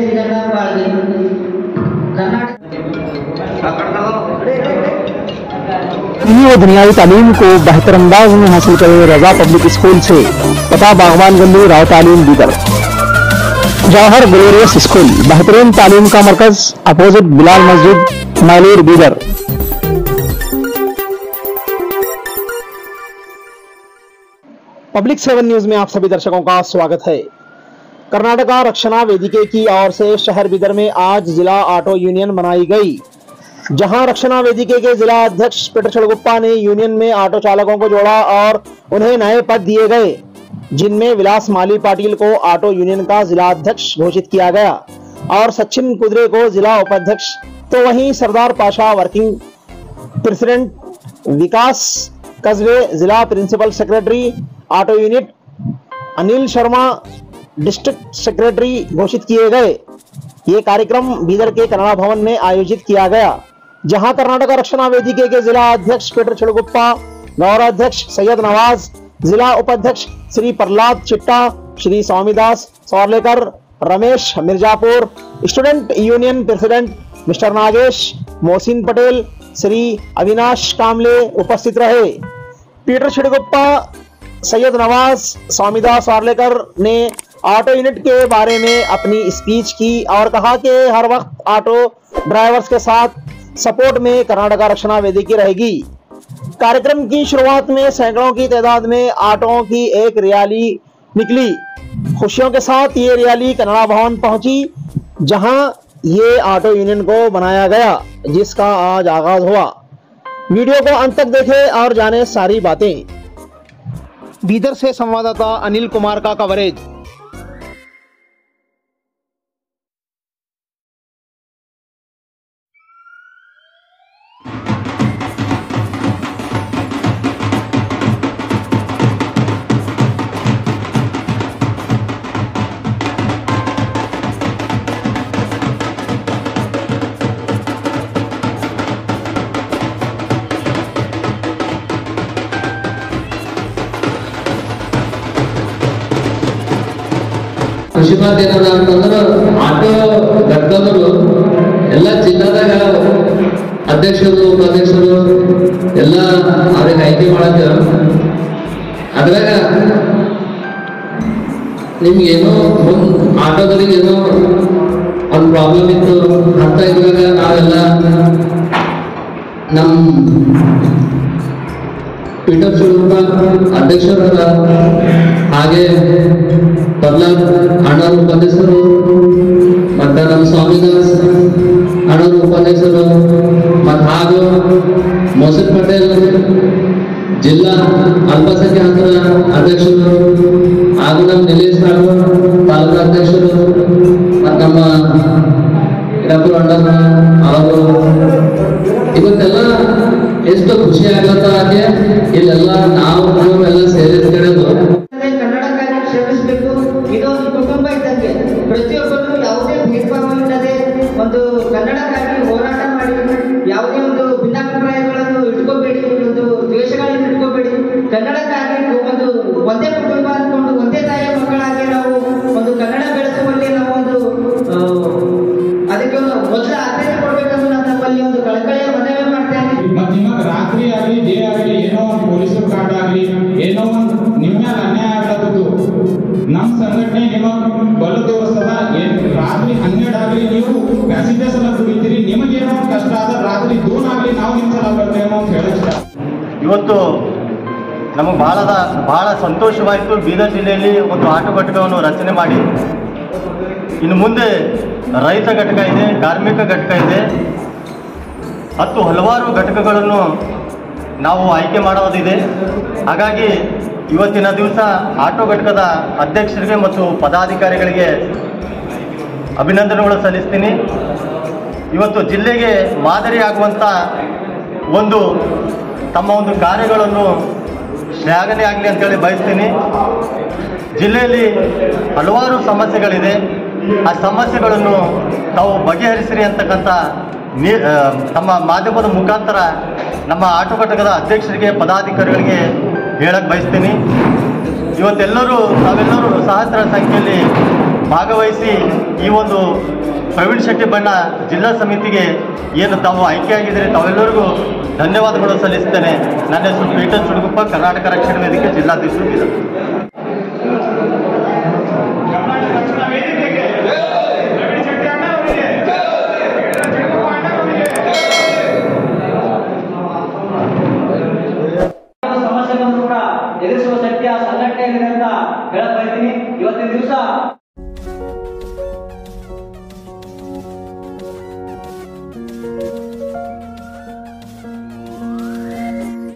दीनी व दुनियावी तालीम को बेहतर अंदाज में हासिल करे रजा पब्लिक स्कूल से पता बागवान गली राव तालीम बीदर। जवाहर ग्लोरियस स्कूल बेहतरीन तालीम का मरकज अपोजिट बिलाल मस्जिद मालूर बीदर। पब्लिक 7 न्यूज में आप सभी दर्शकों का स्वागत है। कर्नाटका रक्षणा वेदिके की ओर से शहर बीदर में आज जिला ऑटो यूनियन बनाई गई, जहां रक्षणा वेदिके के जिला अध्यक्ष पीटर छड़गुप्पा ने यूनियन में ऑटो चालकों को जोड़ा और उन्हें नए पद दिए गए, जिनमें विलास माली पाटिल को ऑटो यूनियन का जिला अध्यक्ष घोषित किया गया और सचिन कुदरे को जिला उपाध्यक्ष। तो वहीं सरदार पाशा वर्किंग प्रेसिडेंट, विकास कस्बे जिला principal secretary auto unit, Anil Sharma district secretary घोषित किए गए। ये कार्यक्रम बीदर के कन्नड़ा भवन में आयोजित किया गया, जहां कर्नाटक रक्षणा वेदिके के जिला अध्यक्ष पीटर छड़गुप्पा, गौरवाध्यक्ष सैयद नवाज, जिला उपाध्यक्ष Shri Prahlad Chitta, Shri Swamidas Saurlekar, Ramesh Mirzapur, student union president mister Nagesh, Mohsin Patel, Shri Avinash Kamle उपस्थित रहे। पीटर छड़गुप्पा, सैयद नवाज, स्वामीदास सौरलेकर ने ऑटो यूनिट के बारे में अपनी स्पीच की और कहा कि हर वक्त ऑटो ड्राइवर्स के साथ सपोर्ट में कर्नाटका रक्षणा वेदिके रहेगी। कार्यक्रम की शुरुआत में सैकड़ों की तादाद में ऑटोओं की एक रैली निकली। खुशियों के साथ ये रैली कन्नड़ा भवन पहुंची, जहां ये ऑटो यूनियन को बनाया गया, जिसका आज आगाज हुआ। वीडियो को अंत तक देखें और जाने सारी बातें। बीदर से संवाददाता अनिल कुमार का कवरेज। ಖುಷಿ ಮಾತು ಏನದ ಅಂತಂದ್ರೆ ಆಟೋ ಘಟಕದವರು ಎಲ್ಲ ಜಿಲ್ಲಾದಾಗ ಅಧ್ಯಕ್ಷರು ಉಪಾಧ್ಯಕ್ಷರು ಎಲ್ಲ ಅವ್ರಿಗೆ ಆಯ್ಕೆ ಮಾಡತ್ತೇವ। ಅದ್ರಾಗ ನಿಮ್ಗೇನೋ ಆಟೋದವ್ರಿಗೆ ಏನೋ ಒಂದು ಪ್ರಾಬ್ಲಮ್ ಇತ್ತು ಅಂತ ಇದ್ರಾಗ ನಾವೆಲ್ಲ ನಮ್ಮ ಪೀಟರ್ ಚುಳುಪ ಅಧ್ಯಕ್ಷರಾದ ಹಾಗೆ ಪ್ರಹ್ಲಾದ್ ಅಣ್ಣವರು ಉಪಾಧ್ಯಕ್ಷರು, ಮತ್ತೆ ನಮ್ಮ ಸ್ವಾಮಿದಾಸ್ ಅಣ್ಣವರು ಉಪಾಧ್ಯಕ್ಷರು, ಮತ್ತು ಹಾಗೂ ಮೊಹಸಿನ್ ಪಟೇಲ್ ಜಿಲ್ಲಾ ಅಲ್ಪಸಂಖ್ಯಾತರ ಅಧ್ಯಕ್ಷರು, ಹಾಗೂ ನಮ್ಮ ನಿಲೇಶ್ ರಾಘವ್ ತಾಲೂಕು ಅಧ್ಯಕ್ಷರು, ಮತ್ತು ನಮ್ಮ ಇಡಪುರ ಅಣ್ಣ ಅವರು ಇವತ್ತೆಲ್ಲ ಎಷ್ಟು ಖುಷಿ ಆಗ್ಲತ್ತ ಹಾಗೆ ಇಲ್ಲೆಲ್ಲ ನಾವು ಎಲ್ಲ ಸೇರಿಸ್ಕೊಳ್ಳೋದು ಕನ್ನಡಕ್ಕಾಗಿ ಶ್ರಮಿಸಬೇಕು। ಇದೊಂದು ಕುಟುಂಬ ಇದ್ದಂಗೆ ಪ್ರತಿಯೊಬ್ಬರು ಯಾವುದೇ ಭೇದ ಭಾವ ಇಲ್ಲದೆ ಒಂದು ಕನ್ನಡಕ್ಕಾಗಿ ಹೋರಾಟ ಮಾಡಿ ಯಾವುದೇ ಒಂದು ಭಿನ್ನಾಭಿಪ್ರಾಯಗಳನ್ನು ಇಟ್ಕೋಬೇಡಿ, ಒಂದು ದ್ವೇಷಗಳನ್ನು ಇಟ್ಕೋಬೇಡಿ। ಕನ್ನಡಕ್ಕಾಗಿ ಒಂದು ಒಂದೇ ಕುಟುಂಬ ಅಂದ್ಕೊಂಡು ಒಂದೇ ತಾಯಿಯ ಮಕ್ಕಳಾಗಿ ನಾವು ಒಂದು ಕನ್ನಡ ಬೆಳೆಸುವಲ್ಲಿ ನಾವು ಒಂದು ಅದಕ್ಕೆ ಮೊದಲ ಆದ್ಯತೆ ಕೊಡಬೇಕಂತ ನಾನು ನಮ್ಮಲ್ಲಿ ಒಂದು ಕಳಕಳಿಯ ಮನವಿ ಮಾಡ್ತೇನೆ। ನಿಮಗೆ ರಾತ್ರಿ ಆಗಲಿ ಡೇ ಆಗಲಿ ಏನೋ ಒಂದು ಪೊಲೀಸರ ಕಾಟ ಆಗಲಿ ಏನೋ ಒಂದು ನಿಮ್ಮ ಮೇಲೆ ಅನ್ಯಾಯ ಆಗ್ಲತ್ತದು, ನಮ್ಮ ಸಂಘಟನೆ ನಿಮಗೆ ಬಲ ತೋರಿಸ್ತದ। ರಾತ್ರಿ 12 ಆಗಲಿ ನೀವು ಪ್ಯಾಸೆಂಜರ್ಸ್ ಎಲ್ಲ ಕುಡಿತೀರಿ, ನಿಮಗೇನೋ ಒಂದು ಕಷ್ಟ ಆದ್ರೆ ರಾತ್ರಿ 2 ಆಗಲಿ ನಾವು ನಿಮ್ಮ ಸಲ ಬರ್ತೇವೆ ಅಂತ ಹೇಳಷ್ಟ। ಇವತ್ತು ನಮಗೆ ಬಹಳ ಸಂತೋಷವಾಯಿತು। ಬೀದರ್ ಜಿಲ್ಲೆಯಲ್ಲಿ ಒಂದು ಆಟೋ ಘಟಕವನ್ನು ರಚನೆ ಮಾಡಿ ಇನ್ನು ಮುಂದೆ ರೈತ ಘಟಕ ಇದೆ, ಕಾರ್ಮಿಕ ಘಟಕ ಇದೆ, ಹಲವಾರು ಘಟಕಗಳನ್ನು ನಾವು ಆಯ್ಕೆ ಮಾಡೋದಿದೆ। ಹಾಗಾಗಿ ಇವತ್ತಿನ ದಿವಸ ಆಟೋ ಘಟಕದ ಅಧ್ಯಕ್ಷರಿಗೆ ಮತ್ತು ಪದಾಧಿಕಾರಿಗಳಿಗೆ ಅಭಿನಂದನೆಗಳು ಸಲ್ಲಿಸ್ತೀನಿ। ಇವತ್ತು ಜಿಲ್ಲೆಗೆ ಮಾದರಿಯಾಗುವಂಥ ಒಂದು ತಮ್ಮ ಒಂದು ಕಾರ್ಯಗಳನ್ನು ಶ್ಲಾಘನೆ ಆಗಲಿ ಅಂತೇಳಿ ಬಯಸ್ತೀನಿ। ಜಿಲ್ಲೆಯಲ್ಲಿ ಹಲವಾರು ಸಮಸ್ಯೆಗಳಿದೆ, ಆ ಸಮಸ್ಯೆಗಳನ್ನು ತಾವು ಬಗೆಹರಿಸಿರಿ ಅಂತಕ್ಕಂಥ ತಮ್ಮ ಮಾಧ್ಯಮದ ಮುಖಾಂತರ ನಮ್ಮ ಆಟೋ ಘಟಕದ ಅಧ್ಯಕ್ಷರಿಗೆ ಪದಾಧಿಕಾರಿಗಳಿಗೆ ಹೇಳಕ್ಕೆ ಬಯಸ್ತೀನಿ। ಇವತ್ತೆಲ್ಲರೂ ತಾವೆಲ್ಲರೂ ಸಹಸ್ರ ಸಂಖ್ಯೆಯಲ್ಲಿ ಭಾಗವಹಿಸಿ ಈ ಒಂದು ಪ್ರವೀಣ್ ಶೆಟ್ಟಿ ಬಣ್ಣ ಜಿಲ್ಲಾ ಸಮಿತಿಗೆ ಏನು ತಾವು ಆಯ್ಕೆಯಾಗಿದ್ದೀರಿ ತಾವೆಲ್ಲರಿಗೂ ಧನ್ಯವಾದಗಳು ಸಲ್ಲಿಸ್ತೇನೆ. ನನ್ನ ಹೆಸರು ಪೀಟರ್ ಸುಡುಗುಪ್ಪ, ಕರ್ನಾಟಕ ರಕ್ಷಣಾ ವೇದಿಕೆ ಜಿಲ್ಲಾಧ್ಯಕ್ಷರು ಬೀದರ್. ಸಮಸ್ಯೆಗಳನ್ನು ಕೂಡ ಎದುರಿಸುವ ಶಕ್ತಿಯ ಸಂಘಟನೆ ಇದೆ ಅಂತ ಹೇಳಕ್ ಬಯಸ್ತೀನಿ. ಇವತ್ತಿನ ದಿವಸ